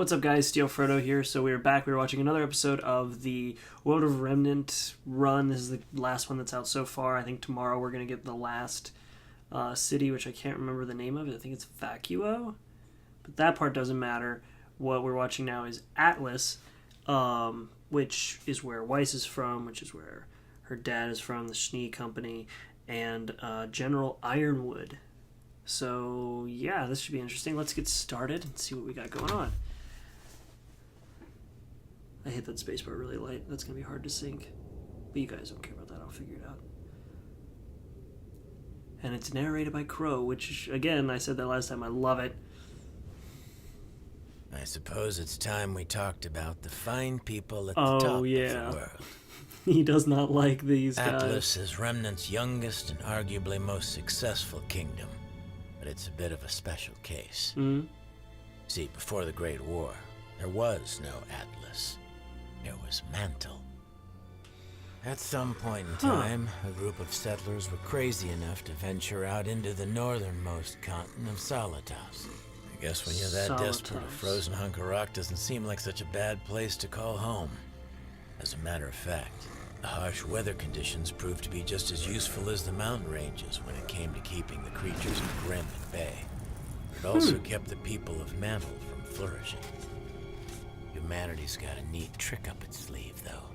What's up, guys? Steel Frodo here. So we're back. We're watching another episode of the World of Remnant run. This is the last one that's out so far. I think tomorrow we're going to get the last city, which I can't remember the name of it. I think it's Vacuo. But that part doesn't matter. What we're watching now is Atlas, which is where Weiss is from, which is where her dad is from, the Schnee Company, and General Ironwood. So, yeah, this should be interesting. Let's get started and see what we got going on. I hit that spacebar really light. That's going to be hard to sync. But you guys don't care about that. I'll figure it out. And it's narrated by Crow, which, again, I said that last time. I love it. I suppose it's time we talked about the fine people at the top of the world. He does not like these guys. Atlas is Remnant's youngest and arguably most successful kingdom. But it's a bit of a special case. Mm-hmm. See, before the Great War, there was no Atlas. There was Mantle. At some point in time, a group of settlers were crazy enough to venture out into the northernmost continent of Solitas. I guess when you're that desperate, a frozen hunk of rock doesn't seem like such a bad place to call home. As a matter of fact, the harsh weather conditions proved to be just as useful as the mountain ranges when it came to keeping the creatures of Grim at bay. It also kept the people of Mantle from flourishing. Humanity's got a neat trick up its sleeve, though.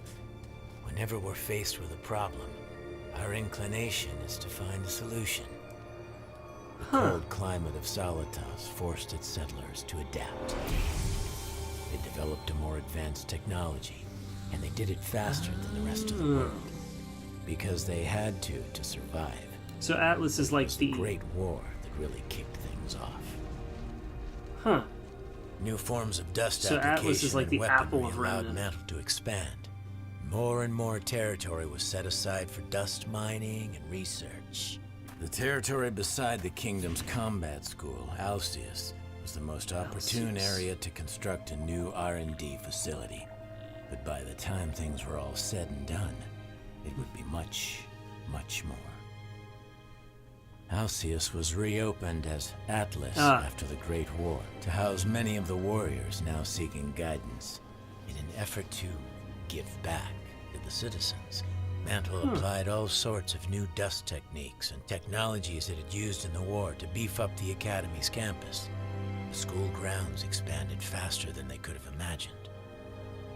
Whenever we're faced with a problem, our inclination is to find a solution. The cold climate of Solitas forced its settlers to adapt. They developed a more advanced technology, and they did it faster than the rest of the world. Because they had to survive. So Atlas is like the Great War that really kicked things off. Huh. New forms of dust so application Atlas is like and the weaponry apple of allowed Remnant. Mantle to expand. More and more territory was set aside for dust mining and research. The territory beside the kingdom's combat school, Alcius, was the most opportune area to construct a new R&D facility. But by the time things were all said and done, it would be much, much more. Alcius was reopened as Atlas after the Great War to house many of the warriors now seeking guidance. In an effort to give back to the citizens, Mantle applied all sorts of new dust techniques and technologies it had used in the war to beef up the Academy's campus. The school grounds expanded faster than they could have imagined.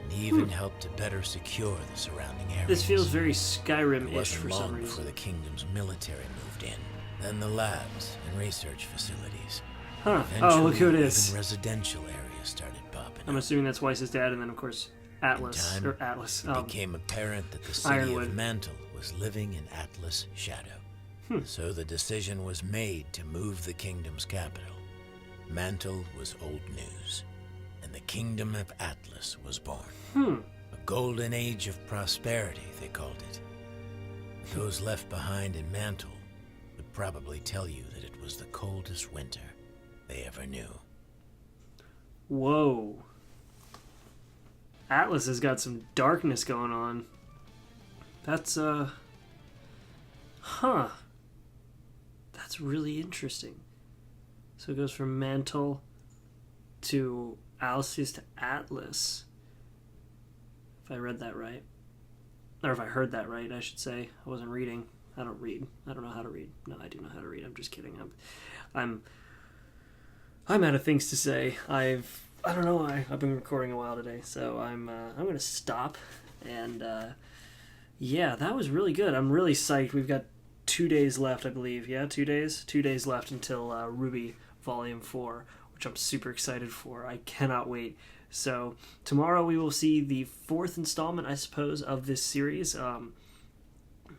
And even helped to better secure the surrounding areas. This feels very Skyrim-ish for some long reason. before the kingdom's military moved in. Then the labs and research facilities. Oh, look who it is. Even residential areas started popping I'm up. assuming that's Weiss's dad, and then, of course, Atlas. In time, it became apparent that the city Ironwood. of Mantle was living in Atlas' shadow. So the decision was made to move the kingdom's capital. Mantle was old news, and the kingdom of Atlas was born. A golden age of prosperity, they called it. Those left behind in Mantle would probably tell you that it was the coldest winter they ever knew. Whoa. Atlas has got some darkness going on. That's, That's really interesting. So it goes from Mantle to Alcius to Atlas. If I read that right. Or if I heard that right, I should say. I wasn't reading. I don't read. I don't know how to read. No, I do know how to read. I'm just kidding. I'm out of things to say. I don't know. I've been recording a while today, so I'm going to stop. And yeah, that was really good. I'm really psyched. We've got 2 days left, I believe. Yeah, 2 days. 2 days left until RWBY Volume 4, which I'm super excited for. I cannot wait. So tomorrow we will see the 4th installment, I suppose, of this series,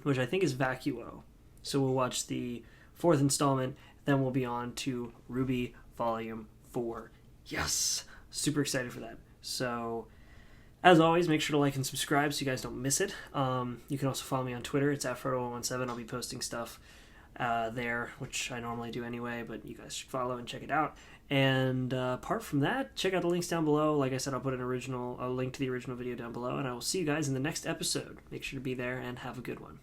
which I think is Vacuo. So we'll watch the 4th installment, then we'll be on to RWBY Volume 4. Yes! Super excited for that. So, as always, make sure to like and subscribe so you guys don't miss it. You can also follow me on Twitter. It's @Frodo117. I'll be posting stuff there, which I normally do anyway, but you guys should follow and check it out. And apart from that, check out the links down below. Like I said, I'll put a link to the original video down below, and I will see you guys in the next episode. Make sure to be there and have a good one.